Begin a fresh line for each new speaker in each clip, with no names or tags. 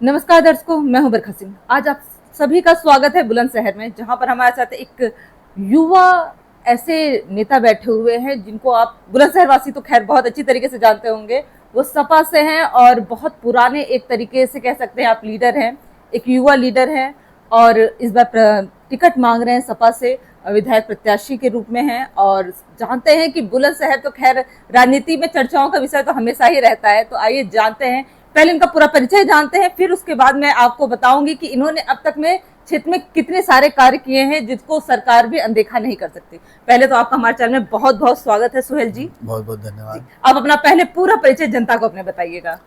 नमस्कार दर्शकों, मैं हूं बरखा सिंह। आज आप सभी का स्वागत है बुलंदशहर में, जहां पर हमारे साथ एक युवा ऐसे नेता बैठे हुए हैं जिनको आप बुलंदशहर वासी तो खैर बहुत अच्छी तरीके से जानते होंगे। वो सपा से हैं और बहुत पुराने एक तरीके से कह सकते हैं आप लीडर हैं, एक युवा लीडर हैं और इस बार टिकट मांग रहे हैं सपा से, विधायक प्रत्याशी के रूप में हैं। और जानते हैं कि बुलंदशहर तो खैर राजनीति में चर्चाओं का विषय तो हमेशा ही रहता है। तो आइए जानते हैं, पहले इनका पूरा परिचय जानते हैं, फिर उसके बाद मैं आपको बताऊंगी कि इन्होंने अब तक में क्षेत्र में कितने सारे कार्य किए हैं जिसको सरकार भी अनदेखा नहीं कर सकती। पहले तो आपका हमारे चैनल में बहुत बहुत स्वागत है सुहेल जी।
बहुत बहुत धन्यवाद।
आप अपना पहले पूरा परिचय जनता को अपने बताइएगा।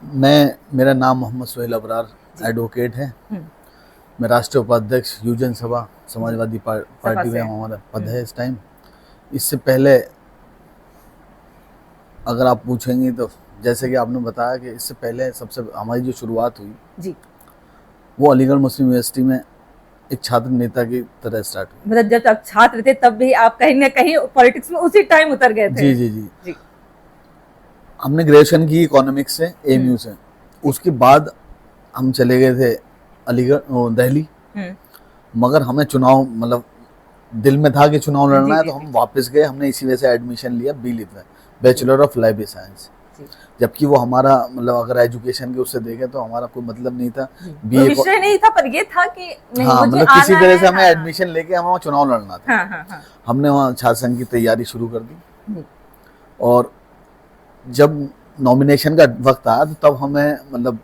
मेरा नाम मोहम्मद सुहेल अबरार एडवोकेट है। मैं राष्ट्रीय उपाध्यक्ष युवजन सभा समाजवादी पार्टी में हमारा पद है इस टाइम। इससे पहले अगर आप पूछेंगे तो जैसे कि आपने बताया कि इससे पहले सबसे हमारी जो शुरुआत हुई
जी,
वो अलीगढ़ मुस्लिम यूनिवर्सिटी में एक छात्र नेता की तरह स्टार्ट हुई।
मतलब जब आप छात्र थे तब भी आप कहीं ना कहीं पॉलिटिक्स में उसी टाइम उतर गए थे।
जी जी जी, जी। हमने ग्रेजुएशन की इकोनॉमिक्स से एएमयू से। उसके बाद हम चले गए थे अलीगढ़ दिल्ली, मगर हमें चुनाव मतलब दिल में था कि चुनाव लड़ना है, तो हम वापस गए। हमने इसी वजह से एडमिशन लिया बीलिव में, बैचलर ऑफ लाइब्रेरी साइंस। जबकि वो हमारा मतलब अगर एजुकेशन के उससे देखें तो हमारा कोई मतलब नहीं था,
बीए विषय नहीं था, पर ये था कि नहीं,
हाँ,
मुझे
मतलब किसी तरह से हमें
हाँ,
एडमिशन लेके हमें चुनाव लड़ना था।
हाँ।
हमने वहाँ छात्र संघ की तैयारी शुरू कर दी और जब नॉमिनेशन का वक्त आया तो तब हमें मतलब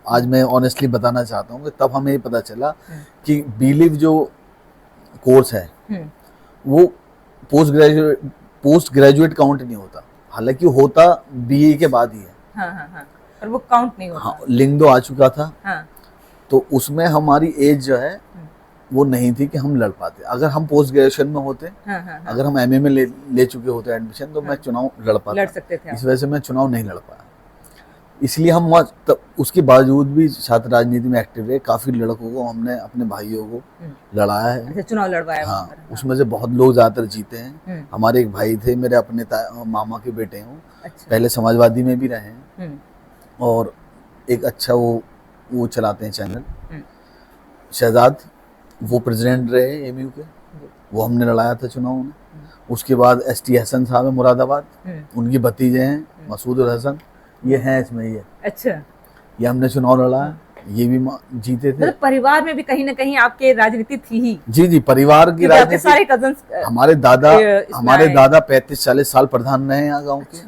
आज मैं ऑनेस्टली बताना चाहता हूँ कि तब हमें ये पता चला कि बीलिव जो कोर्स है वो पोस्ट ग्रेजुएट काउंट नहीं होता। हालांकि होता बीए के बाद ही है।
हाँ। पर वो काउंट नहीं होता।
हाँ, लिंग 2 आ चुका था।
हाँ।
तो उसमें हमारी एज जो है वो नहीं थी कि हम लड़ पाते। अगर हम पोस्ट ग्रेजुएशन में होते, अगर हम एमए में ले चुके होते एडमिशन, तो मैं चुनाव लड़
सकते थे।
इस वजह से मैं चुनाव नहीं लड़ पाया। इसलिए हम उसके बावजूद भी छात्र राजनीति में एक्टिव रहे। काफी लड़कों को हमने, अपने भाइयों को लड़ाया है।
अच्छा, चुनाव लड़वाया।
हाँ, उसमें से बहुत लोग ज्यादातर जीते हैं। हमारे एक भाई थे, मेरे अपने मामा के बेटे हूँ। अच्छा। पहले समाजवादी में भी रहे हैं और एक अच्छा वो चलाते हैं चैनल शहजाद, वो प्रेसिडेंट रहे एमयू के। वो हमने लड़ाया था चुनाव में। उसके बाद एसटी हसन साहब है मुरादाबाद, उनकी भतीजे हैं मसूद और हसन, ये हैं इसमें। ये अच्छा, ये हमने चुनाव लड़ा, ये भी जीते थे।
मतलब परिवार में भी कहीं ना कहीं आपके राजनीति थी ही।
जी जी, परिवार की राजनीति।
सारे कजन्स,
हमारे दादा 35-40 साल प्रधान रहे यहाँ गाँव के।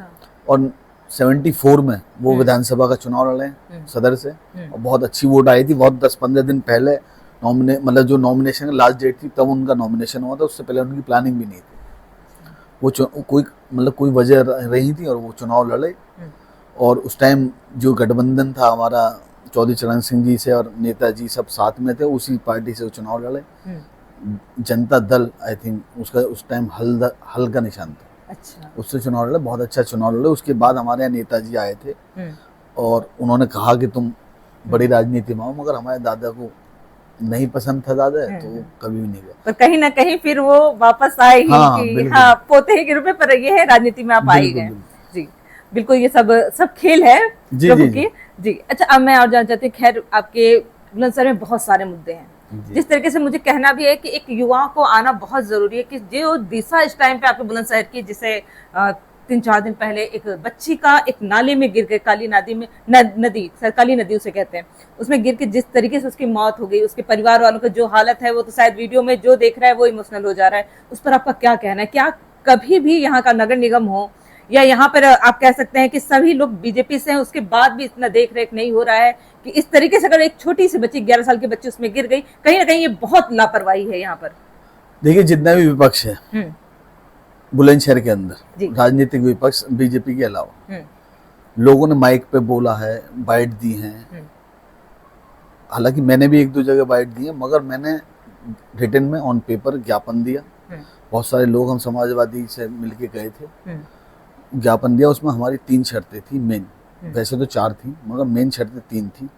और 74 में वो विधानसभा का चुनाव लड़े सदर से, और बहुत अच्छी वोट आई थी। बहुत 10-15 दिन पहले मतलब जो नॉमिनेशन की लास्ट डेट थी तब उनका नॉमिनेशन हुआ था। उससे पहले उनकी प्लानिंग भी नहीं थी। वो कोई वजह रही थी और वो चुनाव लड़े। और उस टाइम जो गठबंधन था हमारा, चौधरी चरण सिंह जी से और नेताजी सब साथ में थे, उसी पार्टी से वो चुनाव लड़े। जनता दल आई थिंक उसका उस टाइम हल का निशान था। अच्छा, उससे चुनाव लड़े, बहुत अच्छा चुनाव लड़े। उसके बाद हमारे यहाँ नेताजी आए थे और उन्होंने कहा कि तुम बड़ी राजनीति में आओ, मगर हमारे दादा को नहीं पसंद था दादा, तो कभी भी नहीं गया।
पर कहीं ना कहीं फिर वो वापस आए ही। हाँ, पोते ही के रूप में, पर ये है राजनीति में आप आई गए। जी बिल्कुल, ये सब खेल है प्रभु की। जी अच्छा, अब मैं और जानना चाहती हूँ, खैर आपके बुलंदशहर में बहुत सारे मुद्दे हैं। जिस तरीके से मुझे कहना भी है कि एक युवा को आना बहुत जरूरी है, कि जो दिशा इस टाइम पे आपके बुलंदशहर की, जिसे 3-4 दिन पहले एक बच्ची का एक नाले में गिर गए, काली नदी उसे कहते हैं, उसमें गिर के जिस तरीके से उसकी मौत हो गई, उसके परिवार वालों की जो हालत है, वो तो शायद वीडियो में जो देख रहा है वो इमोशनल हो जा रहा है। उस पर आपका क्या कहना है? क्या कभी भी यहाँ का नगर निगम हो या यहाँ पर आप कह सकते हैं कि सभी लोग बीजेपी से हैं, उसके बाद भी इतना देख रेख नहीं हो रहा है कि इस तरीके से अगर एक छोटी सी बच्ची 11 साल की बच्ची उसमें गिर गई, कहीं ना कहीं ये बहुत लापरवाही है यहाँ पर।
देखिए, जितना भी विपक्ष है बुलंदशहर के अंदर, राजनीतिक विपक्ष बीजेपी के अलावा, लोगों ने माइक पे बोला है, बाइट दी है। हालांकि मैंने भी 1-2 जगह बाइट दी है, मगर मैंने रिटन में ऑन पेपर ज्ञापन दिया। बहुत सारे लोग हम समाजवादी से मिलके गए थे, ज्ञापन दिया। उसमें हमारी 3 शर्तें थी मेन, वैसे तो 4 थी मगर मेन शर्तें 3 थी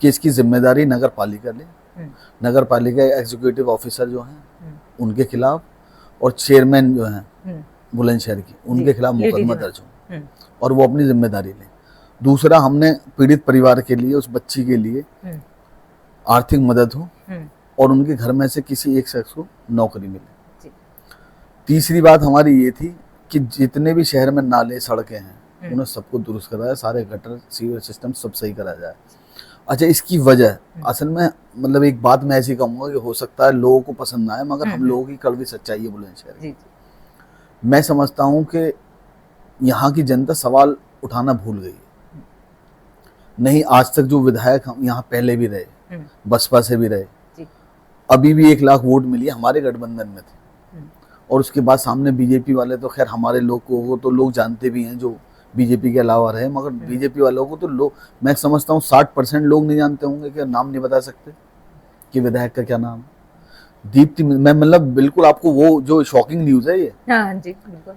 कि इसकी जिम्मेदारी नगर पालिका ले, नगर पालिका एग्जीक्यूटिव ऑफिसर जो हैं उनके खिलाफ, और चेयरमैन जो हैं बुलंदशहर की, उनके खिलाफ मुकदमा दर्ज हो और वो अपनी जिम्मेदारी लें। दूसरा, हमने पीड़ित परिवार के लिए, उस बच्ची के लिए आर्थिक मदद हो और उनके घर में से किसी एक शख्स को नौकरी मिले। तीसरी बात हमारी ये थी कि जितने भी शहर में नाले सड़कें हैं उन्हें सबको दुरुस्त कराया, सारे गटर सीवर सिस्टम सब सही कराया जाए। अच्छा, इसकी वजह असल में मतलब एक बात मैं ऐसी कहूँगा कि हो सकता है लोगों को पसंद ना आए, मगर हम लोगों की कड़वी सच्चाई है बुलंदशहर। मैं समझता हूँ कि यहाँ की जनता सवाल उठाना भूल गई है। नहीं, आज तक जो विधायक हम यहाँ पहले भी रहे, बसपा से भी रहे, अभी भी 1 लाख वोट मिली हमारे गठबंधन में थे, और उसके बाद सामने बीजेपी वाले, तो खैर हमारे लोग को तो लोग जानते भी हैं जो बीजेपी के अलावा रहे, मगर बीजेपी वालों को तो लोग, मैं समझता हूँ 60% लोग नहीं जानते होंगे, कि नाम नहीं बता सकते कि विधायक का क्या नाम है। दीप्ति, मैं मतलब बिल्कुल आपको वो जो शॉकिंग न्यूज है ये,
हाँ जी बिल्कुल।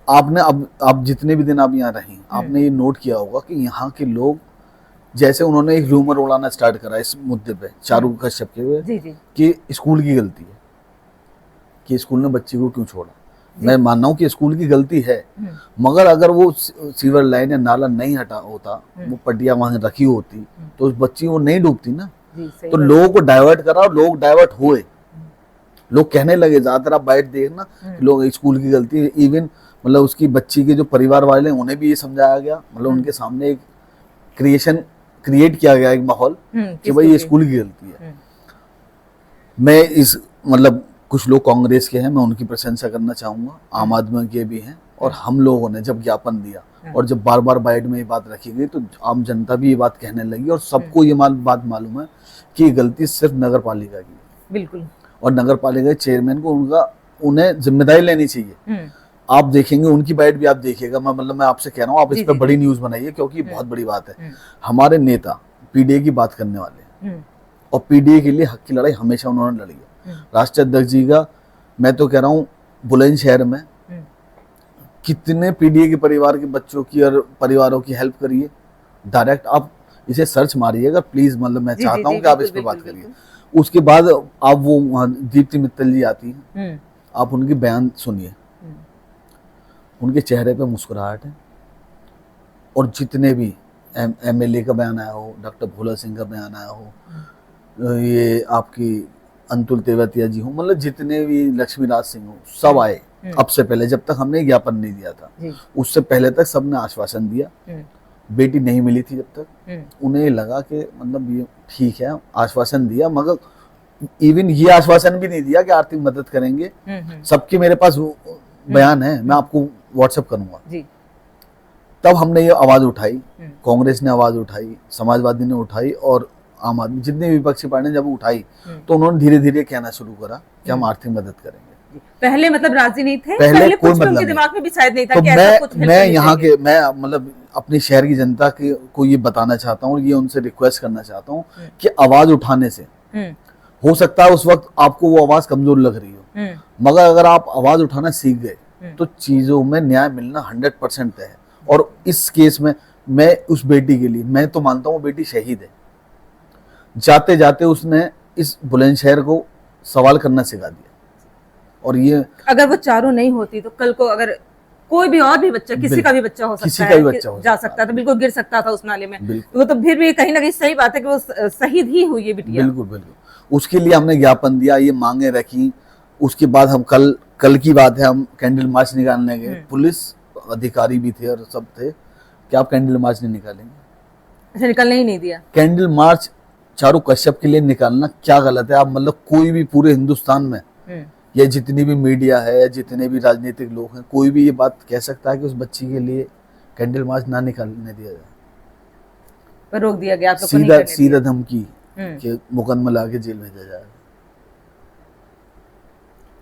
आपने अब जितने भी दिन आप यहाँ रही, आपने ये नोट किया होगा कि यहाँ के लोग, जैसे उन्होंने एक रूमर उड़ाना स्टार्ट करा इस मुद्दे पे चारू कश्यप के हुए कि स्कूल की गलती है, कि स्कूल ने बच्ची को क्यों छोड़ा। मैं मान रहा हूँ कि स्कूल की गलती है, मगर अगर वो सीवर लाइन या नाला नहीं हटा होता, वो पट्टिया वहां रखी होती, तो उस बच्ची वो नहीं डूबती ना। तो लोगों को डाइवर्ट करा और लोग डाइवर्ट हुए। लोग कहने लगे, ज्यादातर आप बाइट देखना, लोग स्कूल की गलती है। इवन मतलब उसकी बच्ची के जो परिवार वाले हैं उन्हें भी ये समझाया गया, मतलब उनके सामने एक क्रिएट किया गया एक माहौल कि भाई ये स्कूल की गलती है। मैं इस मतलब कुछ लोग कांग्रेस के हैं, मैं उनकी प्रशंसा करना चाहूंगा, आम आदमी के भी हैं, और हम लोगों ने जब ज्ञापन दिया और जब बार बार बाइट में ये बात रखी गई, तो आम जनता भी ये बात कहने लगी, और सबको ये बात मालूम है कि ये गलती सिर्फ नगर पालिका की है। बिल्कुल। और नगर पालिका के चेयरमैन को उन्हें जिम्मेदारी लेनी चाहिए। आप देखेंगे उनकी बाइट भी आप देखिएगा, मैं आपसे कह रहा हूँ, आप इस पर बड़ी न्यूज बनाइए, क्योंकि बहुत बड़ी बात है। हमारे नेता पीडीए की बात करने वाले, और पीडीए के लिए हक की लड़ाई हमेशा उन्होंने लड़ी है। राष्ट्रीय अध्यक्ष जी का, मैं तो कह रहा हूँ, बुलंदशहर में कितने पीडीए के परिवार के बच्चों की और परिवारों की हेल्प करिए। डायरेक्ट आप इसे सर्च मारिएगा प्लीज, मतलब मैं चाहता हूँ कि आप इस पर बात करिए। उसके बाद आप वो वहाँ दीप्ति मित्तल जी आती हैं, आप उनके बयान सुनिए, उनके चेहरे पे मुस्कुराहट है। और जितने भी एमएलए का बयान आया हो, डॉक्टर भोला सिंह का बयान आया हो, ये आपकी अंतुल तेवतिया जी हो, मतलब जितने भी लक्ष्मी राज सिंह हो, सब आए। अब से पहले, जब तक हमने ज्ञापन नहीं दिया था, उससे पहले तक सबने आश्वासन दिया। बेटी नहीं मिली थी जब तक, उन्हें लगा कि मतलब ये ठीक है, आश्वासन दिया, मगर इवन ये आश्वासन भी नहीं दिया कि आर्थिक मदद करेंगे। सबके मेरे पास बयान है, मैं आपको व्हाट्सएप करूंगा। तब हमने ये आवाज उठाई, कांग्रेस ने आवाज उठाई, समाजवादी ने उठाई, और आम आदमी, जितनी विपक्षी पार्टी ने जब उठाई, तो उन्होंने धीरे धीरे कहना शुरू करा कि हम आर्थिक मदद करेंगे। पहले मतलब राजी नहीं थे, पहले कोई मतलब उनके दिमाग में भी शायद नहीं था। तो कि ऐसा कुछ मैं यहाँ के, मैं मतलब अपनी शहर की जनता को ये बताना चाहता हूँ, ये उनसे रिक्वेस्ट करना चाहता हूँ कि आवाज उठाने से, हो सकता है उस वक्त आपको वो आवाज कमजोर लग रही हो, मगर अगर आप आवाज उठाना सीख गए तो चीजों में न्याय मिलना 100% तय है। और इस केस में मैं उस बेटी के लिए, मैं तो मानता हूँ बेटी शहीद है, जाते जाते उसने इस बुलंदशहर को सवाल करना सिखा दिया। और ये अगर वो चारों नहीं होती तो कल को अगर कोई भी और भी बच्चा, किसी का भी बच्चा हो सकता है, जा सकता था, बिल्कुल गिर सकता था उस नाले में, तो फिर भी कहीं ना कहीं सही बात है कि वो शहीद ही हुई है बिटिया। बिल्कुल बिल्कुल। उसके लिए हमने ज्ञापन दिया, ये मांगे रखी। उसके बाद हम कल की बात है, हम कैंडल मार्च निकालने गए, पुलिस अधिकारी भी थे और सब थे कि आप कैंडल मार्च नहीं निकालेंगे। अच्छा, निकलने ही नहीं दिया कैंडल मार्च। चारू कश्यप के लिए निकालना क्या गलत है? आप मतलब कोई भी पूरे हिंदुस्तान में, या जितनी भी मीडिया है या जितने भी राजनीतिक लोग हैं, कोई भी ये बात कह सकता है कि उस बच्ची के लिए कैंडल मार्च ना निकालने दिया जाए, पर रोक दिया गया। तो सीधा धमकी कि मुकदमा ला के जेल भेजा जाए।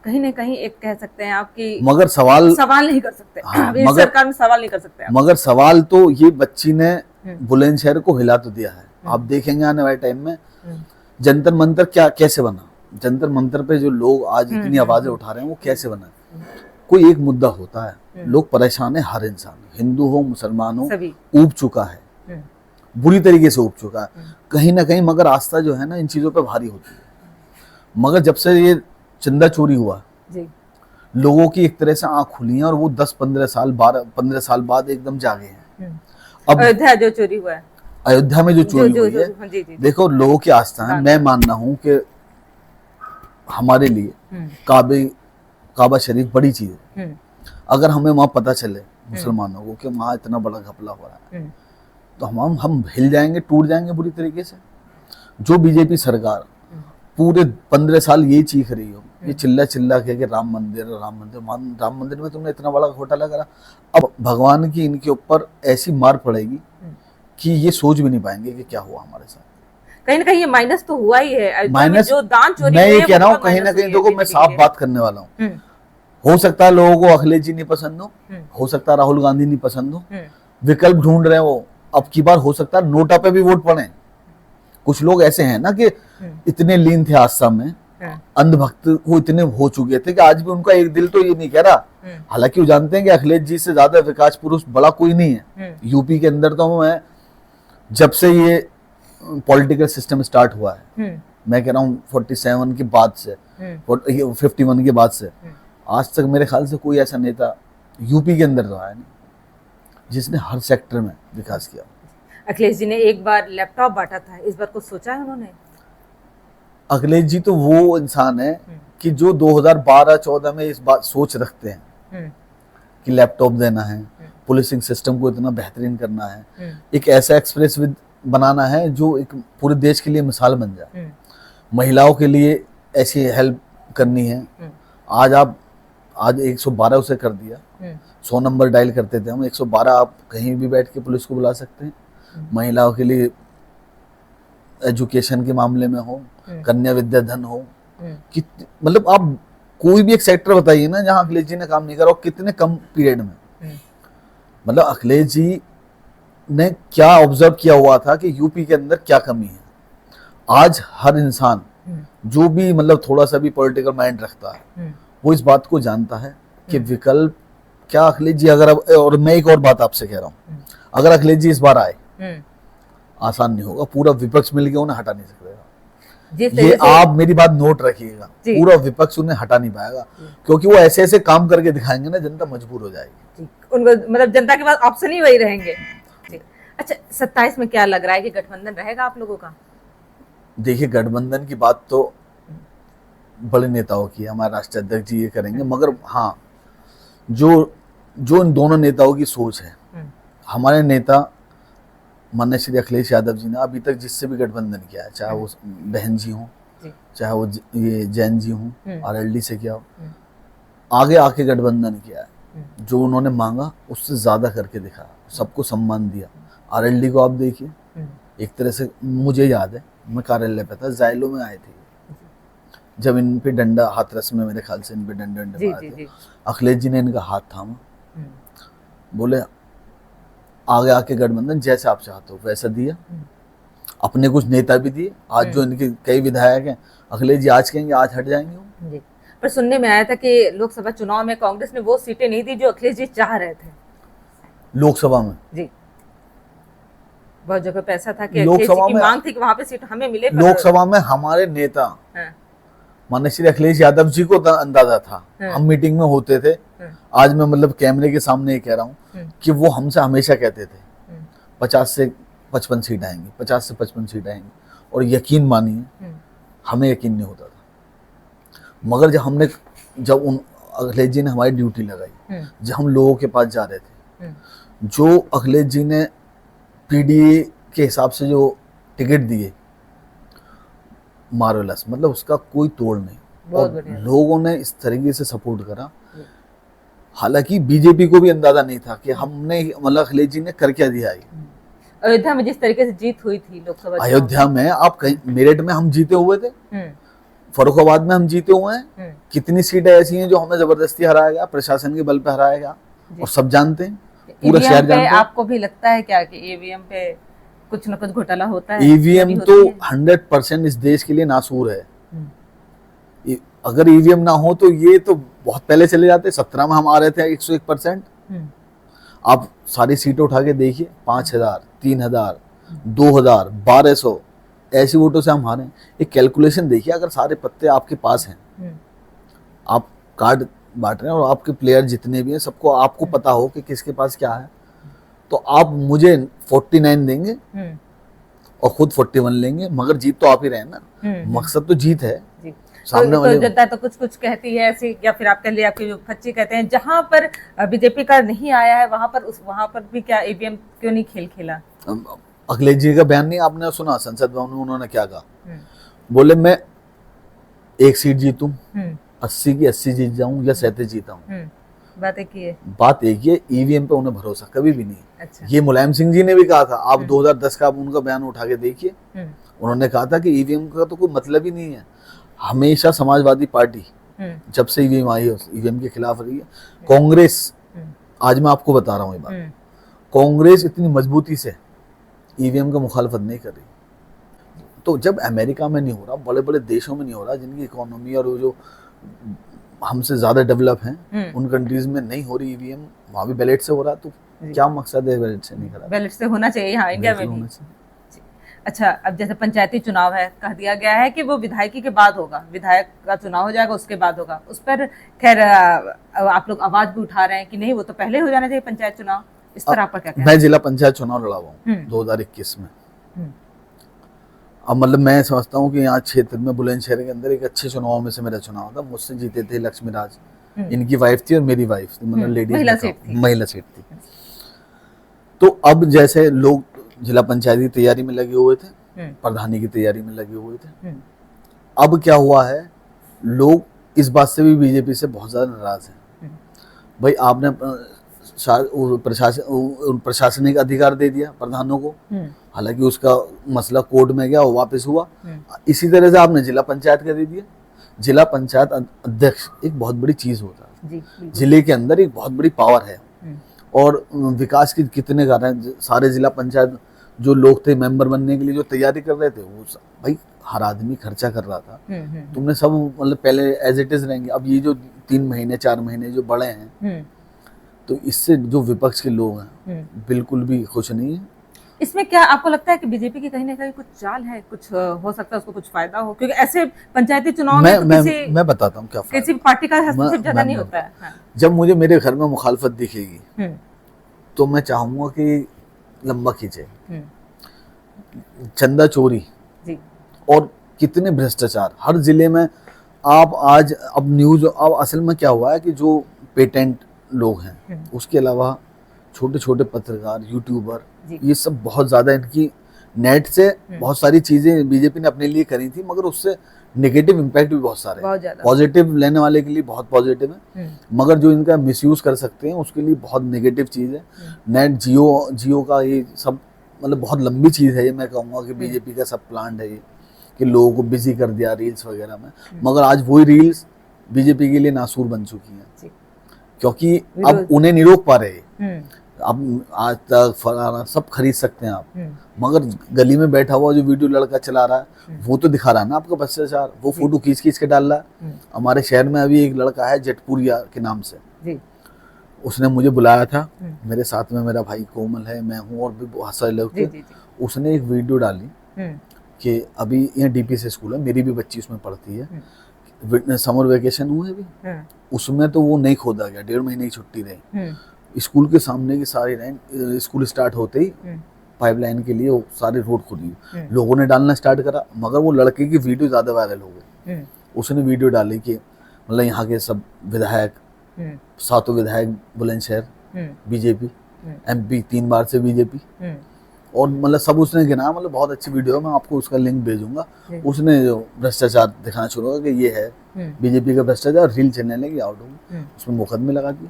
कहीं ना कहीं एक कह सकते हैं आपकी, मगर सवाल नहीं कर सकते। हाँ, मगर सरकार में सवाल नहीं कर सकते आप। मगर सवाल तो ये बच्ची ने बुलंदशहर को हिला तो दिया है। आप देखेंगे आने वाले टाइम में जंतर मंतर कैसे बना, जंतर मंतर पे जो लोग आज इतनी आवाजें उठा रहे हैं वो कैसे बना। कोई एक मुद्दा होता है, लोग परेशान है, हर इंसान, हिंदू हो मुसलमान हो, ऊब चुका है, बुरी तरीके से ऊब चुका है कहीं ना कहीं। मगर आस्था जो है ना इन चीजों पे भारी होती है। मगर जब से ये चंदा चोरी हुआ जी, लोगों की एक तरह से आंख खुली है और वो 10-15 साल 12-15 साल बाद एकदम जागे हैं। अब
अयोध्या जो चोरी हुआ है,
अयोध्या में जो चोरी हुई है,
हाँ, जी।
देखो लोगों की आस्था है, मैं मान रहा हूँ कि हमारे लिए काबा शरीफ बड़ी चीज है। अगर हमें वहां पता चले मुसलमानों को कि वहां इतना बड़ा घपला हो रहा है, तो हम हिल जाएंगे, टूट जाएंगे बुरी तरीके से। जो बीजेपी सरकार पूरे 15 साल ये चीख रही हो, ये चिल्ला चिल्ला के कि राम मंदिर में तुमने इतना बड़ा घोटाला करा, अब भगवान की इनके ऊपर ऐसी मार पड़ेगी कि ये सोच भी नहीं पाएंगे कि क्या हुआ हमारे साथ।
कहीं ना कहीं ये माइनस तो हुआ ही है,
माइनस
जो दान चोरी
मैं ये कह रहा हूँ, कहीं ना कहीं देखो मैं साफ बात करने वाला हूँ। हो सकता है लोगों को अखिलेश जी नहीं पसंद हो सकता है राहुल गांधी नहीं पसंद हो, विकल्प ढूंढ रहे हैं वो। अब की बार हो सकता है नोटा पे भी वोट पड़े। कुछ लोग ऐसे हैं ना कि इतने लीन थे आस्था में, अंधभक्त वो इतने हो चुके थे कि आज भी उनका एक दिल तो ये नहीं कह रहा। हालांकि वो जानते हैं कि अखिलेश जी से ज्यादा विकास पुरुष बड़ा कोई नहीं है यूपी के अंदर। तो मैं जब से ये पॉलिटिकल सिस्टम स्टार्ट हुआ है, मैं कह रहा हूँ 47 के बाद से, 51 के बाद से आज तक मेरे ख्याल से कोई ऐसा नेता यूपी के अंदर रहा है नहीं जिसने हर सेक्टर में विकास किया।
अखिलेश जी ने एक बार लैपटॉप बांटा था, इस बार कुछ सोचा है उन्होंने?
अखिलेश जी तो वो इंसान है कि जो 2012-14 में इस बात सोच रखते हैं कि लैपटॉप देना है, पुलिसिंग सिस्टम को इतना बेहतरीन करना है, एक ऐसा एक्सप्रेस वे बनाना है जो एक पूरे देश के लिए मिसाल बन जाए, महिलाओं के लिए ऐसी हेल्प करनी है। आज 112 उसे कर दिया, 100 नंबर डायल करते थे हम, 112 आप कहीं भी बैठ के पुलिस को बुला सकते हैं। महिलाओं के लिए एजुकेशन के मामले में हो, कन्या विद्या धन हो, मतलब आप कोई भी एक सेक्टर बताइए ना जहां अखिलेश जी ने काम नहीं करा, कितने कम पीरियड में। मतलब अखिलेश जी ने क्या ऑब्जर्व किया हुआ था कि यूपी के अंदर क्या कमी है। आज हर इंसान जो भी मतलब थोड़ा सा भी पॉलिटिकल माइंड रखता है वो इस बात को जानता है कि विकल्प क्या अखिलेश जी अगर और मैं एक और बात आपसे कह रहा हूँ, अगर अखिलेश जी इस बार आए आसान नहीं होगा, पूरा विपक्ष मिलकर उन्हें हटा नहीं सकता। ये आप मेरी बात नोट रखिएगा, पूरा विपक्ष उन्हें हटा नहीं पाएगा क्योंकि वो ऐसे ऐसे काम करके दिखाएंगे ना, जनता मजबूर हो जाएगी।
उनको मतलब जनता के पास ऑप्शन ही वही रहेंगे। अच्छा 27 में क्या लग रहा है कि गठबंधन रहेगा आप लोगों का?
देखिए गठबंधन की बात तो बड़े नेताओं की है, हमारे राष्ट्रीय अध्यक्ष जी ये करेंगे, मगर हाँ जो इन दोनों नेताओं की सोच है, हमारे नेता माननीय श्री अखिलेश यादव जी ने अभी तक जिससे भी गठबंधन किया है, चाहे वो बहन जी हों, चाहे वो ये जैन जी हों, आरएलडी से किया हो, आगे आके गठबंधन किया है। जो उन्होंने मांगा उससे ज्यादा करके दिखाया, सबको सम्मान दिया। आरएलडी को आप देखिए, एक तरह से मुझे याद है मैं कार्यालय पे था, जायलो में आए थे जब इन पे डंडा हाथरस में मेरे ख्याल से इन पे डंडे मारे थे, अखिलेश जी ने इनका हाथ थामा, बोले आगे आके गठबंधन जैसे आप चाहते हो वैसा दिया। अपने कुछ नेता भी दिए, आज जो इनके कई विधायक हैं अखिलेश जी आज कहेंगे आज हट जाएंगे
जी। पर सुनने में आया था कि लोकसभा चुनाव में कांग्रेस ने वो सीटें नहीं दी जो अखिलेश जी चाह रहे थे
लोकसभा में।
जी बहुत जगह पैसा था कि लोकसभा में मांग थी कि वहां पे सीट हमें मिले।
लोकसभा में हमारे नेता माननीय श्री अखिलेश यादव जी को अंदाजा था, हम मीटिंग में होते थे, आज मैं मतलब कैमरे के सामने ही कह रहा हूँ कि वो हमसे हमेशा कहते थे 50 से 55 सीट आएंगी, 50 से 55 सीट आएंगी, और यकीन मानिए हमें यकीन नहीं होता था। मगर जब उन अखिलेश जी ने हमारी ड्यूटी लगाई, जब हम लोगों के पास जा रहे थे, जो अखिलेश जी ने पीडीए के हिसाब से जो टिकट दिए मार्वेलस, मतलब उसका कोई तोड़ नहीं, और लोगों ने इस तरीके से सपोर्ट करा। हालांकि बीजेपी को भी अंदाजा नहीं था कि हमने मतलब अखिलेश जी ने कर क्या दिया है।
अयोध्या में जिस तरीके से जीत हुई थी लोकसभा,
अयोध्या में आप कहीं मेरठ में हम जीते हुए थे, फर्रुखाबाद में हम जीते हुए हैं, कितनी सीटें ऐसी हैं जो हमें जबरदस्ती हराया गया, प्रशासन के बल पे हराया गया, और सब जानते हैं, पूरा शहर जानते हैं।
आपको भी लगता है क्या कि ईवीएम पे कुछ न कुछ घोटाला होता है?
ईवीएम तो 100% इस देश के लिए नासूर है। अगर ईवीएम ना हो तो ये तो बहुत पहले चले जाते। 17 में हम आ रहे थे 101%। आप सारी सीटें उठा के देखिए, 5000, 3000, 2000, 1200 ऐसी वोटों से हम हारे। एक कैलकुलेशन देखिए, अगर सारे पत्ते आपके पास हैं, आप कार्ड बांट रहे हैं और आपके प्लेयर जितने भी हैं सबको आपको पता हो कि किसके पास क्या है, तो आप मुझे 49 देंगे और खुद 41 लेंगे, मगर जीत तो आप ही रहे ना। मकसद तो जीत है।
सामने तो जनता तो कुछ कुछ कहती है ऐसी, या फिर आप कह लिए आपके जो बच्चे कहते हैं जहां पर बीजेपी का नहीं आया है वहां पर भी क्या ईवीएम क्यों नहीं खेल खेला?
अखिलेश जी का बयान नहीं आपने सुना संसद भवन में? उन्होंने क्या कहा? बोले मैं 1 सीट जीतूं, 80 की 80 जीत जाऊं या 37 जीता हूं,
बात एक ही है।
बात एक ही है, ईवीएम पे उन्हें भरोसा कभी भी नहीं।
अच्छा।
ये मुलायम सिंह जी ने भी कहा था, आप 2010 का आप उनका बयान उठा के देखिए, उन्होंने कहा था कि ईवीएम का तो कोई मतलब ही नहीं है। हमेशा समाजवादी पार्टी जब से ईवीएम आई है ईवीएम के खिलाफ रही है। कांग्रेस, आज मैं आपको बता रहा हूँ ये बात, कांग्रेस इतनी मजबूती से ईवीएम का मुखालफत नहीं कर रही। तो जब अमेरिका में नहीं हो रहा, बड़े बड़े देशों में नहीं हो रहा, जिनकी इकोनॉमी और जो हमसे ज्यादा डेवलप हैं उन कंट्रीज में नहीं हो रही ईवीएम, वहां भी बैलेट से हो रहा, तो क्या मकसद है बैलेट से नहीं करा?
बैलेट से होना चाहिए, हाँ, इंडिया में भी। अच्छा, अब जैसे पंचायती चुनाव है, कह दिया गया है कि वो विधायकी के बाद होगा, विधायक का चुनाव हो जाएगा उसके बाद होगा। उस पर खैर आप लोग आवाज भी उठा रहे हैं कि नहीं वो तो पहले हो जाना चाहिए पंचायत चुनाव, इस पर आपका क्या कहना है?
मैं जिला पंचायत चुनाव लड़ा हुआ हूँ 2021 में। अब मतलब मैं समझता हूँ कि यहाँ क्षेत्र में बुलंदशहर के अंदर एक अच्छे चुनाव में से मेरा चुनाव था। मुझसे जीते थे लक्ष्मी राज, इनकी वाइफ थी और मेरी वाइफ थी, मतलब लेडीज महिला सीट थी। तो अब जैसे लोग जिला पंचायत की तैयारी में लगे हुए थे, प्रधानी की तैयारी में लगे हुए थे, अब क्या हुआ है, लोग इस बात से भी बीजेपी से बहुत ज्यादा नाराज हैं। भाई आपने प्रशासनिक अधिकार दे दिया प्रधानों को, हालांकि उसका मसला कोर्ट में गया, वो वापस हुआ। इसी तरह से आपने जिला पंचायत का दे दिया। जिला पंचायत अध्यक्ष एक बहुत बड़ी चीज होता है, जिले के अंदर एक बहुत बड़ी पावर है। और विकास की कितने कारण, सारे जिला पंचायत जो लोग थे मेंबर बनने के लिए जो तैयारी कर रहे थे, वो भाई हर आदमी खर्चा कर रहा था। तुमने सब मतलब पहले एज इट इज रहेंगे। अब ये जो 3 महीने 4 महीने जो बड़े हैं, तो इससे जो विपक्ष के लोग हैं बिल्कुल भी खुश नहीं है।
इसमें क्या आपको लगता है कि बीजेपी की कहीं ना कहीं कुछ चाल है, कुछ हो सकता है उसको कुछ फायदा हो? क्योंकि ऐसे पंचायती चुनाव में तो
मैं बताता हूँ क्या
किसी पार्टी का हस्तक्षेप ज्यादा नहीं होता है। हाँ।
जब मुझे मेरे घर में मुखालफत दिखेगी तो मैं चाहूंगा कि लंबा खींचे, चंदा चोरी और कितने भ्रष्टाचार हर जिले में। आप आज अब न्यूज, अब असल में क्या हुआ है कि जो पेटेंट लोग हैं, उसके अलावा छोटे छोटे पत्रकार, यूट्यूबर, ये सब बहुत ज्यादा इनकी नेट से बहुत सारी चीजें बीजेपी ने अपने लिए करी थी, मगर उससे नेगेटिव इम्पैक्ट भी बहुत सारे, पॉजिटिव लेने वाले के लिए बहुत पॉजिटिव है, मगर जो इनका मिसयूज कर सकते हैं उसके लिए बहुत नेगेटिव चीज है। नेट जियो का ये सब मतलब बहुत लंबी चीज है। ये मैं कहूँगा कि बीजेपी का सब प्लान है ये, कि लोगों को बिजी कर दिया रील्स वगैरह में, मगर आज वही रील्स बीजेपी के लिए नासूर बन चुकी हैं, क्योंकि अब उन्हें नहीं रोक पा रहे। अब आज तक फलाना सब खरीद सकते हैं आप, मगर गली में बैठा हुआ जो वीडियो लड़का चला रहा है वो तो दिखा रहा है ना आपका भ्रष्टाचार, वो फोटो खींच के डाल रहा है। हमारे शहर में अभी एक लड़का है जटपुरिया के नाम से, उसने मुझे बुलाया था, मेरे साथ में मेरा भाई कोमल है, मैं हूँ और भी बहुत सारे लोग थे। उसने एक वीडियो डाली कि अभी यहाँ डीपीसी स्कूल है, मेरी भी बच्ची उसमें पढ़ती है, समर वेकेशन हुए अभी, उसमें तो वो नहीं खोदा गया, 1.5 महीने की छुट्टी रही। स्कूल के सामने की सारी लाइन, स्कूल स्टार्ट होते ही पाइपलाइन के लिए सारे रोड खुदी, लोगों ने डालना स्टार्ट करा, मगर वो लड़के की वीडियो ज्यादा वायरल हो गई। उसने वीडियो डाली कि मतलब यहाँ के सब विधायक, 7 विधायक बुलंदशहर बीजेपी, MP 3 बार से बीजेपी, और मतलब सब उसने गिना, मतलब बहुत अच्छी वीडियो है, मैं आपको उसका लिंक भेजूंगा। उसने जो भ्रष्टाचार दिखाना शुरू किया कि ये है बीजेपी का भ्रष्टाचार, रील चलने लगी आउट हो गई, उसमें मुकदमे लगा दिए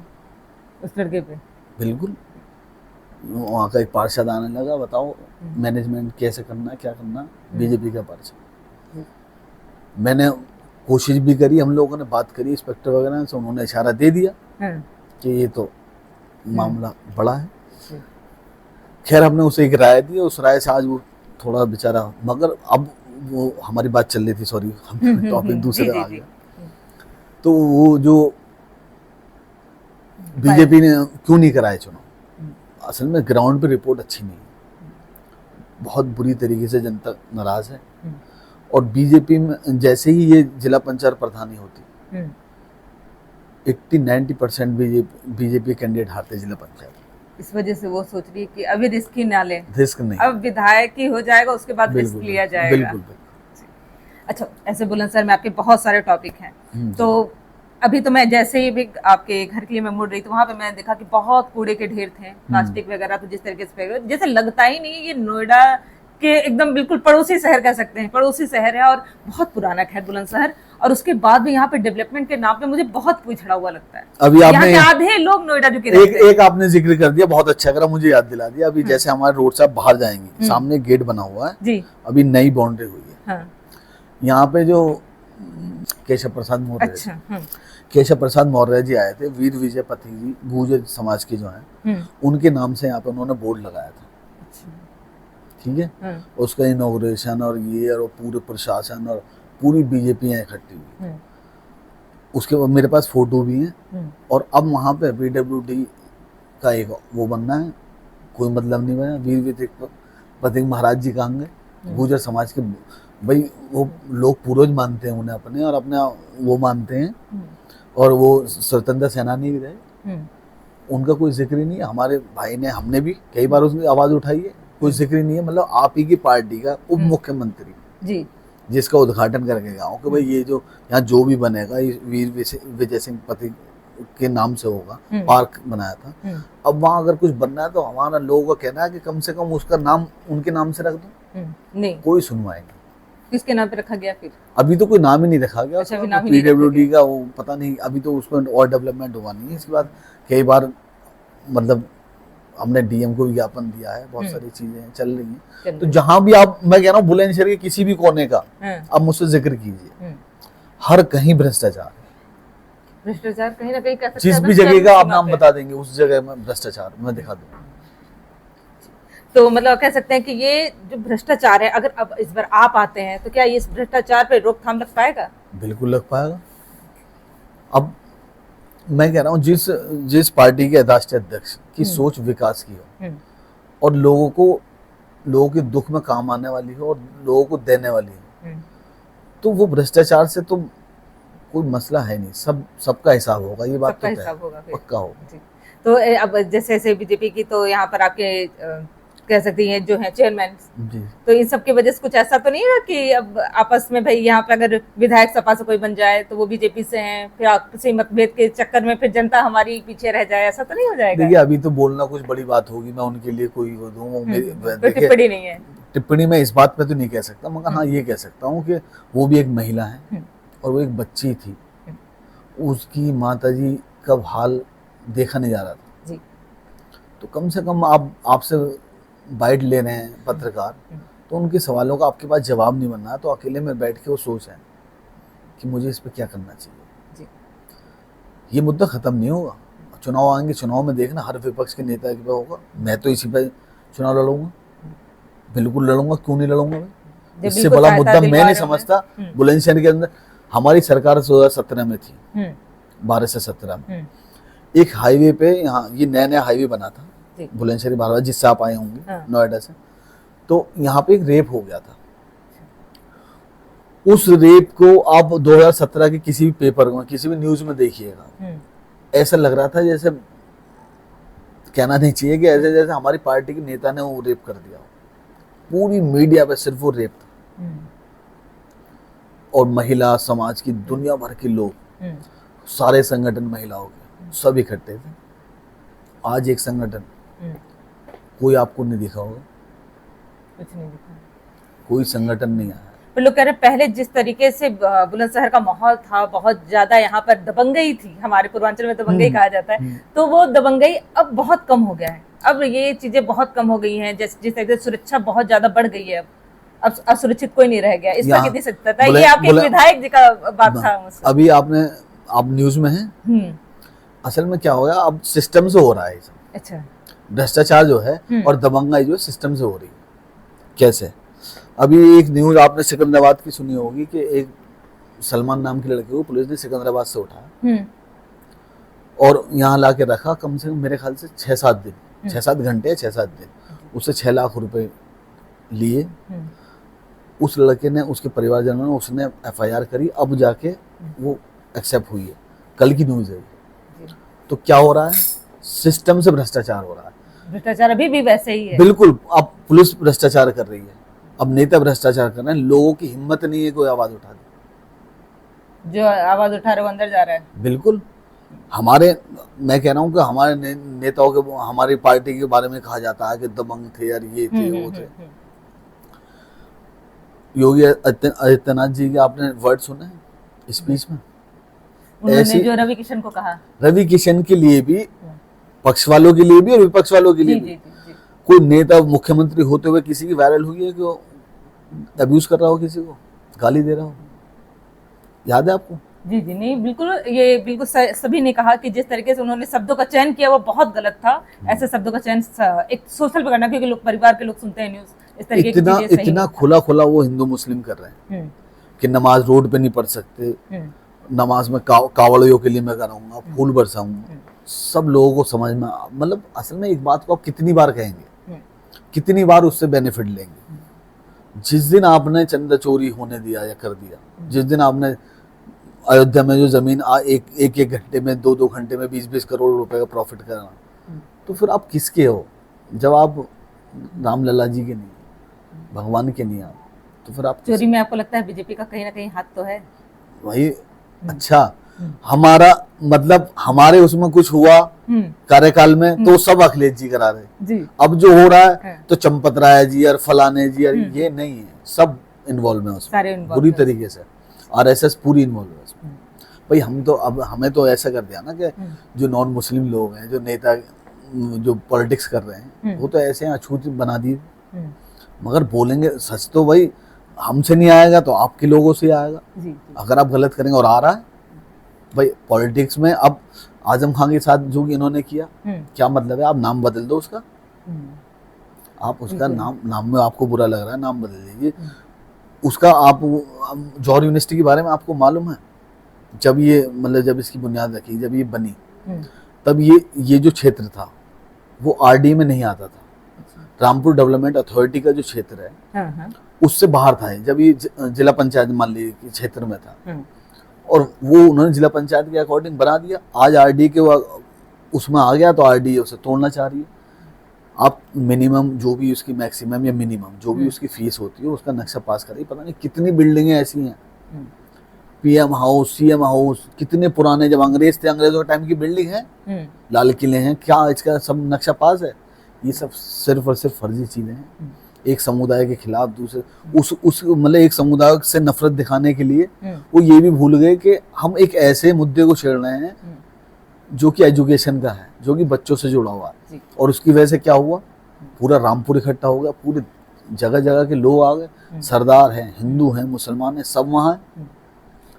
उस लड़के पे। बिल्कुल,
वहाँ का एक पार्षद आने लगा, बताओ मैनेजमेंट कैसे करना है, क्या करना, बीजेपी का पार्षद। मैंने कोशिश भी करी, हम लोगों ने बात करी इंस्पेक्टर वगैरह से, उन्होंने इशारा दे दिया कि ये तो मामला बड़ा है। खैर हमने उसे एक राय दी, उस राय से आज वो थोड़ा बेचारा, मगर अब वो हमारी बात चल रही थी, सॉरी हम टॉपिक दूसरे आ गया। तो वो जो बीजेपी ने क्यों नहीं कराए चुनाव, असल में ग्राउंड पे रिपोर्ट अच्छी नहीं है, बहुत बुरी तरीके से जनता नाराज है। और बीजेपी में जैसे ही ये जिला पंचायत प्रधानी होती, 80-90% बीजेपी कैंडिडेट हारते जिला पंचायत।
इस वजह से वो सोच रही है कि अभी रिस्क ही ना ले,
रिस्क नहीं,
अब विधायक ही हो जाएगा उसके बाद रिस्क लिया जाएगा।
बिल्कुल।
अच्छा, ऐसे बुलंद सर में आपके बहुत सारे टॉपिक हैं, तो अभी तो मैं जैसे ही भी आपके घर के लिए मैं मुड़ रही थी, वहां पे मैंने देखा कि बहुत कूड़े के ढेर थे, प्लास्टिक वगैरह, तो जिस तरीके से जैसे लगता ही नहीं ये नोएडा के एकदम बिल्कुल पड़ोसी शहर कह सकते हैं, पड़ोसी शहर है और बहुत पुराना खैर बुलंदशहर, और उसके बाद भी यहाँ पे डेवलपमेंट के नाम पे मुझे बहुत पिछड़ा हुआ लगता है।
अभी आपने
यहाँ के आधे लोग नोएडा जो
एक आपने जिक्र कर दिया, बहुत अच्छा करा, मुझे याद दिला दिया। अभी जैसे हमारे रोड से आप बाहर जाएंगे, सामने गेट बना हुआ है जी, अभी नई बाउंड्री हुई है। हाँ। यहाँ पे जो केशव प्रसाद मौर्य, अच्छा, केशव प्रसाद मौर्य जी आए थे, वीर विजय पति जी गुर्जर समाज के जो हैं, उनके नाम से यहाँ पे उन्होंने बोर्ड लगाया था। ठीक है, उसका इनॉग्रेशन और ये और पूरे प्रशासन और पूरी बीजेपी यहाँ इकट्ठी हुई। उसके बाद मेरे पास फोटो भी है, और अब वहाँ पे PWD का एक वो बनना है, कोई मतलब नहीं बना, वीर विजय पति महाराज जी कहेंगे, गुर्जर समाज के भाई, वो लोग पूर्वज मानते हैं उन्हें अपने, और अपने वो मानते हैं, और वो स्वतंत्रता सेनानी भी रहे, उनका कोई जिक्र ही नहीं है। हमारे भाई ने, हमने भी कई बार उसकी आवाज उठाई है, कोई जिक्र नहीं है। मतलब आप ही की पार्टी का उप मुख्यमंत्री जी, जिसका उद्घाटन करके गया कि भाई ये जो यहाँ जो भी बनेगा ये वीर विजय सिंह पति के नाम से होगा, पार्क बनाया था। अब वहाँ अगर कुछ बनना है तो हमारा लोगों का कहना है कि कम से कम उसका नाम उनके नाम से रख दो। नहीं, कोई सुनवाई नहीं।
किसके नाम पे रखा गया फिर?
अभी तो कोई नाम ही नहीं रखा गया। अच्छा, PWD का वो पता नहीं, अभी तो उसमें और डेवलपमेंट हुआ नहीं है। इसके बाद कई बार मतलब हमने DM को विज्ञापन दिया है, बहुत सारी चीजें चल रही हैं। तो जहां भी आप, मैं कह रहा हूँ बुलंदशहर के किसी भी कोने का आप मुझसे जिक्र कीजिए, हर कहीं भ्रष्टाचार
कहीं ना कहीं,
जिस भी जगह का आप नाम बता देंगे उस जगह में भ्रष्टाचार मैं दिखा दूंगा।
तो मतलब कह सकते हैं कि ये जो भ्रष्टाचार है, अगर अब इस बार आप आते हैं तो क्या ये इस भ्रष्टाचार पे रोकथाम लग पाएगा?
बिल्कुल लग पाएगा। अब मैं कह रहा हूँ जिस पार्टी के राष्ट्रीय अध्यक्ष की सोच विकास की हो और लोगों के दुख में काम आने वाली हो और लोगों को देने वाली हो, तो वो भ्रष्टाचार से तो कोई मसला है नहीं। सबका हिसाब होगा, ये बात तो पक्का होगा।
तो अब जैसे बीजेपी की तो यहाँ पर आपके कह सकती हैं जो है चेयरमैन, तो इन सब की वजह से कुछ ऐसा तो नहीं है कि अब आपस में भाई यहाँ पे अगर विधायक सपा से कोई बन जाए तो वो बीजेपी से हैं, फिर किसी मतभेद के चक्कर में फिर जनता हमारी पीछे रह जाए, ऐसा तो नहीं हो जाएगा?
देखिए, अभी तो बोलना कुछ बड़ी बात होगी, मैं उनके लिए कोई
टिप्पणी नहीं है।
टिप्पणी मैं इस बात पे तो नहीं कह सकता, मगर हाँ ये कह सकता हूँ कि वो भी एक महिला है और वो एक बच्ची थी, उसकी माताजी का हाल देखा नहीं जा रहा था। तो कम से कम आपसे बाइट ले रहे हैं पत्रकार, तो उनके सवालों का आपके पास जवाब नहीं बनना है, तो अकेले में बैठ के वो सोच है कि मुझे इस पे क्या करना चाहिए जी। ये मुद्दा खत्म नहीं होगा, चुनाव आएंगे, चुनाव में देखना हर विपक्ष के नेता के पे होगा। मैं तो इसी पे चुनाव लड़ूंगा, बिल्कुल लड़ूंगा, क्यों नहीं लड़ूंगा? इससे बड़ा मुद्दा मैं नहीं समझता। बुलंदशहर के अंदर हमारी सरकार 2017 में थी, 12 से 17 में एक हाईवे पे, यहाँ ये नया हाईवे बना था बुलंदशहर बारवा, जिससे आप आए होंगे नोएडा से, तो यहाँ पे एक रेप हो गया था। उस रेप को आप 2017 के किसी भी पेपर में, किसी भी न्यूज में देखिएगा, ऐसा लग रहा था जैसे, कहना नहीं चाहिए कि ऐसे जैसे हमारी पार्टी के नेता ने वो रेप कर दिया। पूरी मीडिया पे सिर्फ वो रेप था, और महिला समाज की दुनिया भर के लोग, सारे संगठन महिलाओं के सब इकट्ठे थे। आज एक संगठन कोई आपको नहीं दिखा होगा,
कुछ नहीं दिखा,
कोई संगठन नहीं आया।
पर लोग कह रहे पहले जिस तरीके से बुलंदशहर का माहौल था, बहुत ज्यादा यहाँ पर दबंगई थी, हमारे पूर्वांचल में दबंगई कहा जाता है, तो वो दबंगई अब बहुत कम हो गया है। अब ये चीजें बहुत कम हो गई हैं, जिस तरीके से सुरक्षा बहुत ज्यादा बढ़ गई है, अब असुरक्षित कोई नहीं रह गया। इस पर कितनी सत्यता है? ये आपके विधायक जी का बात था।
अभी आप न्यूज में हैं, असल में क्या हो गया, अब सिस्टम से हो रहा है। अच्छा, भ्रष्टाचार जो है और दबंगाई जो है सिस्टम से हो रही है। कैसे? अभी एक न्यूज आपने सिकंदराबाद की सुनी होगी कि एक सलमान नाम के लड़के को पुलिस ने सिकंदराबाद से उठाया और यहाँ ला के रखा, कम से कम मेरे ख्याल से 6-7 दिन, 6-7 घंटे, 6-7 दिन, उससे 6 लाख रुपए लिए। उस लड़के ने, उसके परिवारजनों ने, उसने FIR करी, अब जाके वो एक्सेप्ट हुई है। कल की न्यूज है। तो क्या हो रहा है? सिस्टम से भ्रष्टाचार हो रहा है।
भ्रष्टाचार अभी भी वैसे ही है।
बिल्कुल, अब पुलिस भ्रष्टाचार कर रही है, अब नेता भ्रष्टाचार कर रहे हैं, लोगों की हिम्मत नहीं है कोई आवाज उठा दे।
जो आवाज उठा रहे वो अंदर जा रहा है।
बिल्कुल, मैं कह रहा हूँ कि हमारे नेताओं के, हमारी पार्टी के बारे में कहा जाता है कि दबंग थे यार, ये थे वो थे। योगी आदित्यनाथ जी के आपने वर्ड सुने हैं स्पीच में?
उन्होंने जो रवि किशन को कहा,
रवि किशन के लिए भी, पक्ष वालों के लिए भी और विपक्ष वालों के लिए भी, कोई नेता मुख्यमंत्री होते हुए किसी की वायरल हुई है कि वो अब्यूज कर रहा हो, किसी को गाली दे रहा हो? याद है आपको?
जी जी नहीं, बिल्कुल, ये बिल्कुल सभी ने कहा कि जिस तरीके से उन्होंने शब्दों का चयन किया वो बहुत गलत था। ऐसे शब्दों का चयन एक सोशल पे करना, क्योंकि लोग, परिवार के लोग सुनते हैं न्यूज, इस तरीके की चीजें सही
इतना खुला खुला वो हिंदू मुस्लिम कर रहे हैं कि नमाज रोड पे नहीं पढ़ सकते, नमाज में कावड़ियों के लिए मैं कराऊंगा, फूल बरसाऊंगा। सब लोगों को समझ में, मतलब असल में एक बात को आप कितनी बार कहेंगे, कितनी बार उससे बेनिफिट लेंगे? जिस दिन आपने चंदा चोरी होने दिया या कर दिया, जिस दिन आपने अयोध्या में जो जमीन एक घंटे में, दो घंटे में 20-20 करोड़ रुपए का प्रॉफिट करना, तो फिर आप किसके हो? जब आप रामलला जी के नहीं, भगवान के नहीं, आप तो फिर आप
चोरी में आपको लगता है बीजेपी का कहीं ना कहीं हाथ तो है?
वही, अच्छा, हमारा मतलब हमारे उसमें कुछ हुआ कार्यकाल में तो सब अखिलेश जी करा रहे
जी।
अब जो हो रहा है तो चंपत राय जी और फलाने जी और ये नहीं है, सब इन्वॉल्व है उसमें बुरी तरीके से। आरएसएस पूरी इन्वॉल्व है उसमें। भाई हम तो, अब हमें तो ऐसा कर दिया ना कि जो नॉन मुस्लिम लोग हैं, जो नेता जो पॉलिटिक्स कर रहे हैं, वो तो ऐसे अछूत बना दिए। मगर बोलेंगे सच तो भाई हमसे नहीं आएगा तो आपके लोगों से आएगा जी। अगर आप गलत करेंगे, और आ रहा है भाई पॉलिटिक्स में। अब आजम खान के साथ जो इन्होंने किया, क्या मतलब है? आप नाम बदल दो उसका, आप उसका नाम में आपको बुरा लग रहा है, नाम बदल दीजिए उसका। आप जौहर यूनिवर्सिटी के बारे में आपको मालूम है, जब ये मतलब जब इसकी बुनियाद रखी, जब ये बनी, तब ये जो क्षेत्र था वो आरडी में नहीं आता था। रामपुर डेवलपमेंट अथॉरिटी का जो क्षेत्र है उससे बाहर था, जब ये जिला पंचायत मान लीजिए क्षेत्र में था, और वो उन्होंने जिला पंचायत के अकॉर्डिंग बना दिया। आज आरडी के उसमें आ गया तो आरडी उसे तोड़ना चाह रही है। आप मिनिमम जो भी उसकी मैक्सिमम या मिनिमम जो भी उसकी फीस होती है उसका नक्शा पास करिए। पता नहीं कितनी बिल्डिंगें ऐसी हैं, पीएम हाउस, सीएम हाउस, कितने पुराने, जब अंग्रेज थे, अंग्रेजों के टाइम की बिल्डिंग है, लाल किले हैं, क्या इसका सब नक्शा पास है? ये सब सिर्फ और सिर्फ फर्जी चीजें हैं। एक समुदाय के खिलाफ दूसरे उस मतलब एक समुदाय से नफरत दिखाने के लिए वो ये भी भूल गए कि हम एक ऐसे मुद्दे को छेड़ रहे हैं जो कि एजुकेशन का है, जो कि बच्चों से जुड़ा हुआ है। और उसकी वजह से क्या हुआ, पूरा रामपुर इकट्ठा हो गया, पूरे जगह जगह के लोग आ गए, सरदार हैं, हिंदू हैं, मुसलमान हैं, सब वहाँ हैं।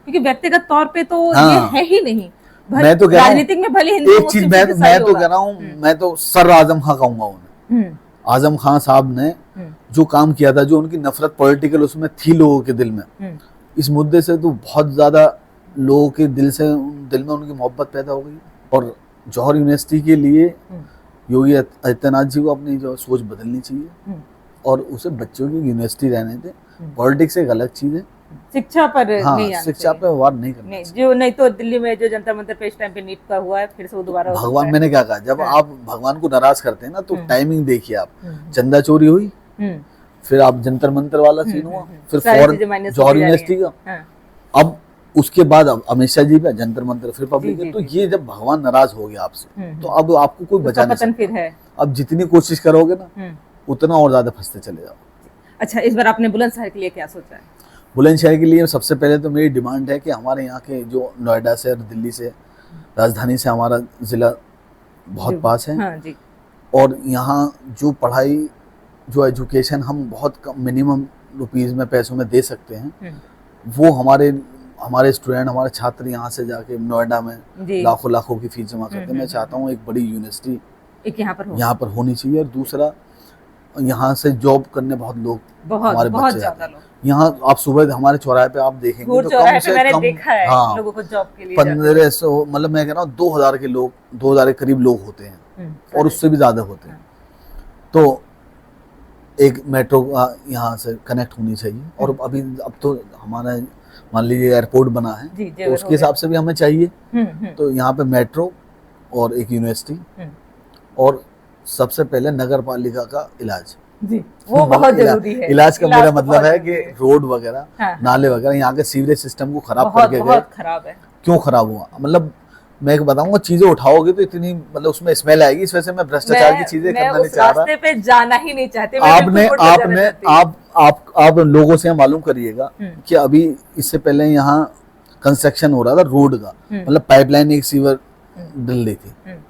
क्योंकि व्यक्तिगत तौर पे तो ये है ही नहीं।
मैं तो कह रहा हूं,
राजनीतिक में भले हिंदू,
एक चीज मैं तो कह रहा हूँ, मैं तो सर आजम खां कहूंगा उन्हें। आजम खां साहब ने जो काम किया था, जो उनकी नफरत पॉलिटिकल उसमें थी लोगों के दिल में, इस मुद्दे से तो बहुत ज्यादा लोगों के दिल में उनकी मोहब्बत पैदा हो गई। और जौहर यूनिवर्सिटी के लिए योगी आदित्यनाथ जी को अपनी जो सोच बदलनी चाहिए और उसे बच्चों की यूनिवर्सिटी रहने दें। पॉलिटिक्स एक अलग चीज है,
शिक्षा पर नहीं,
शिक्षा पे वार नहीं करना
जो नहीं तो दिल्ली में जो जंतर मंतर पे इस टाइम पे नीट का हुआ है, फिर से वो दोबारा
भगवान, मैंने क्या कहा, जब आप भगवान को नाराज करते हैं ना तो टाइमिंग देखिए। आप चंदा चोरी हुई, फिर आप जंतर मंतर वाला सीन हुआ, फिर फॉरेन जौहर यूनिवर्सिटी का, अब उसके बाद अब अमित शाह जी पे जंतर मंतर, फिर पब्लिक है। तो ये जब भगवान नाराज हो गया आपसे तो अब आपको कोई बचा नहीं सकता। अब जितनी कोशिश करोगे ना उतना और ज्यादा फंसते चले जाओ।
अच्छा, इस बार आपने बुलंदशहर के लिए क्या सोचा है?
बुलंदशहर के लिए सबसे पहले तो मेरी डिमांड है कि हमारे यहाँ के जो नोएडा से और दिल्ली से, राजधानी से हमारा जिला बहुत पास है।
हाँ जी।
और यहाँ जो पढ़ाई, जो एजुकेशन हम बहुत कम मिनिमम रुपीस में, पैसों में दे सकते हैं, वो हमारे स्टूडेंट, हमारे छात्र यहाँ से जाके नोएडा में लाखों की फीस जमा करते हैं। मैं चाहता हूँ एक बड़ी यूनिवर्सिटी यहाँ पर होनी चाहिए। और दूसरा, यहाँ से जॉब करने बहुत हमारे बच्चे जाते हैं। यहाँ आप सुबह हमारे चौराहे पे आप देखेंगे तो कम से कम
लोगों को जॉब के लिए
1500, मतलब मैं कह रहा हूँ 2000 के लोग, 2000 के करीब लोग होते हैं और उससे भी ज्यादा होते हैं। तो एक मेट्रो यहाँ से कनेक्ट होनी चाहिए। और अब तो हमारा मान लीजिए एयरपोर्ट बना है तो उसके हिसाब से भी हमें चाहिए। तो यहाँ पे मेट्रो और एक यूनिवर्सिटी और सबसे पहले नगर पालिका का इलाज
जी, वो बहुत जरूरी है।
इलाज का मेरा मतलब है कि
जरूरी
रोड वगैरह,
हाँ।
नाले वगैरह, यहाँ के सीवरेज सिस्टम को खराब
बहुत
करके गए।
बहुत खराब है।
क्यों खराब हुआ, मतलब मैं एक बताऊंगा, चीजें उठाओगे तो इतनी मतलब उसमें स्मेल आएगी, इस वजह से मैं भ्रष्टाचार की चीजें करना नहीं चाह रहा।
रास्ते पे जाना ही नहीं चाहते। मैं
आपने
बिल्कुल वोट
आपने
जाना चाहती हूँ।
आप लोगों से मालूम करिएगा कि अभी इससे पहले यहाँ कंस्ट्रक्शन हो रहा था रोड का, मतलब पाइपलाइन एक सीवर डल रही थी।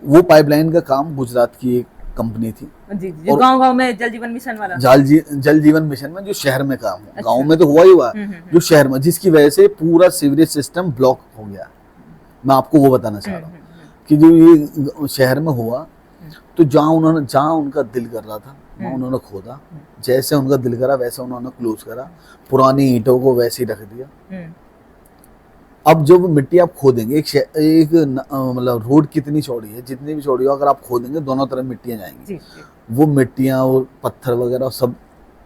वो पाइपलाइन का काम गुजरात की एक कंपनी थी
जी, जो गांव-गांव में जल जीवन मिशन वाला,
जल जीवन मिशन में, जो शहर में काम है। गांव में तो हुआ ही हुआ, जो शहर में, जिसकी वजह से पूरा सीवरेज सिस्टम ब्लॉक हो गया। मैं आपको वो बताना चाह रहा हूँ कि जो ये शहर में हुआ, तो जहाँ उनका दिल कर रहा था वहाँ उन्होंने खोदा, जैसे उनका दिल करा वैसे उन्होंने क्लोज करा, पुरानी ईंटों को वैसे ही रख दिया। अब जब मिट्टी आप खोदेंगे, एक मतलब रोड कितनी चौड़ी है, जितनी भी चौड़ी हो, अगर आप खोदेंगे दोनों तरफ मिट्टियाँ जाएंगी। वो मिट्टियाँ और पत्थर वगैरह सब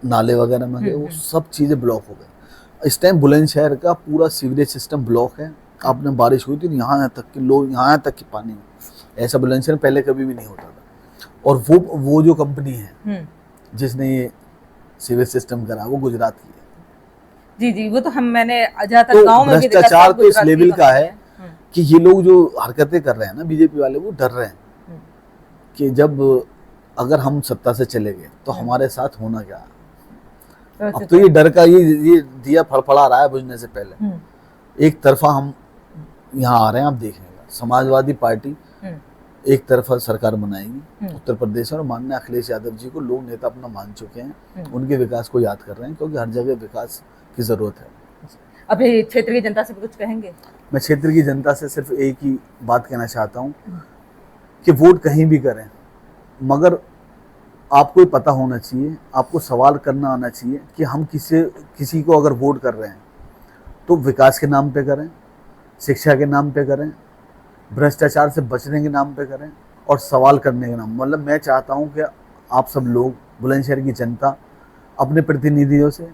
नाले वगैरह में गए, वो सब चीज़ें ब्लॉक हो गई। इस टाइम बुलंदशहर का पूरा सीवरेज सिस्टम ब्लॉक है। आपने बारिश हुई थी, यहाँ तक कि लोग यहाँ तक कि पानी, ऐसा बुलंदशहर पहले कभी भी नहीं होता था। और वो जो कंपनी है जिसने ये सीवरेज सिस्टम करा, वो गुजरात की है।
जी जी, वो तो मैंने ज्यादातर गांव में भी देखा।
भ्रष्टाचार तो इस लेवल का है कि ये लोग जो हरकतें कर रहे हैं ना, बीजेपी वाले, वो डर रहे हैं कि जब अगर हम सत्ता से चले गए तो हमारे साथ होना क्या। अब तो ये डर का ये दिया फड़फड़ा रहा है बुझने से पहले। एक तरफा हम यहाँ आ रहे हैं, आप देखेंगे समाजवादी पार्टी एक तरफा सरकार बनाएगी उत्तर प्रदेश में, और माननीय अखिलेश यादव जी को लोग नेता अपना मान चुके हैं, उनके विकास को याद कर रहे हैं, क्योंकि हर जगह विकास की जरूरत है।
अभी क्षेत्र की जनता से भी कुछ कहेंगे?
मैं क्षेत्र की जनता से सिर्फ एक ही बात कहना चाहता हूँ कि वोट कहीं भी करें, मगर आपको ये पता होना चाहिए, आपको सवाल करना आना चाहिए कि हम किसी को अगर वोट कर रहे हैं तो विकास के नाम पे करें, शिक्षा के नाम पे करें, भ्रष्टाचार से बचने के नाम पे करें, और सवाल करने के नाम। मतलब मैं चाहता हूं कि आप सब लोग, बुलंदशहर की जनता, अपने प्रतिनिधियों से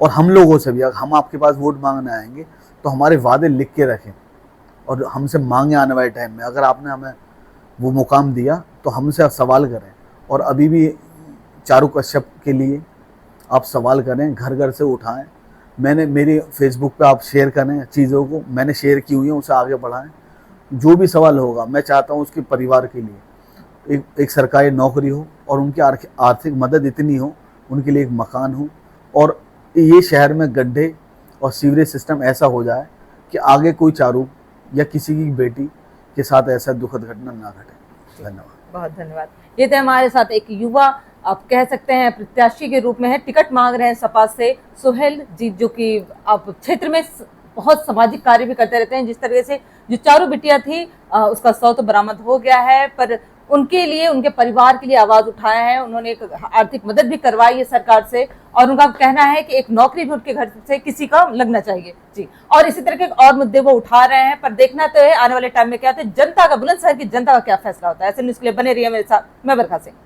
और हम लोगों से भी, अगर हम आपके पास वोट मांगने आएंगे तो हमारे वादे लिख के रखें और हमसे मांगे आने वाले टाइम में। अगर आपने हमें वो मुकाम दिया तो हमसे आप सवाल करें, और अभी भी चारू कश्यप के लिए आप सवाल करें, घर घर से उठाएं। मेरी फेसबुक पे आप शेयर करें चीज़ों को, मैंने शेयर की हुई है, उसे आगे बढ़ाएं। जो भी सवाल होगा, मैं चाहता हूँ उसके परिवार के लिए एक सरकारी नौकरी हो, और उनकी आर्थिक मदद इतनी हो, उनके लिए एक मकान हो, और ये शहर में गड्ढे और सीवरेज सिस्टम ऐसा हो जाए कि आगे कोई चारू या किसी की बेटी के साथ ऐसा दुखद घटना ना घटे। धन्यवाद।
बहुत धन्यवाद। ये थे हमारे साथ एक युवा, आप कह सकते हैं प्रत्याशी के रूप में है, टिकट मांग रहे हैं सपा से, सुहेल जी, जो कि आप क्षेत्र में बहुत सामाजिक कार्य भी करते रहते हैं। जिस तरह से जो चारों बिटिया थी उसका 100 तो बरामद हो गया है, पर उनके लिए, उनके परिवार के लिए आवाज उठाया है। उन्होंने एक आर्थिक मदद भी करवाई है सरकार से, और उनका कहना है कि एक नौकरी भी उनके घर से किसी का लगना चाहिए जी। और इसी तरह के और मुद्दे वो उठा रहे हैं, पर देखना तो है आने वाले टाइम में क्या होता है, जनता का, बुलंदशहर की जनता का क्या फैसला होता है। ऐसे न्यूज़ के लिए बने रहिए मेरे साथ, मैं बरखा सिंह।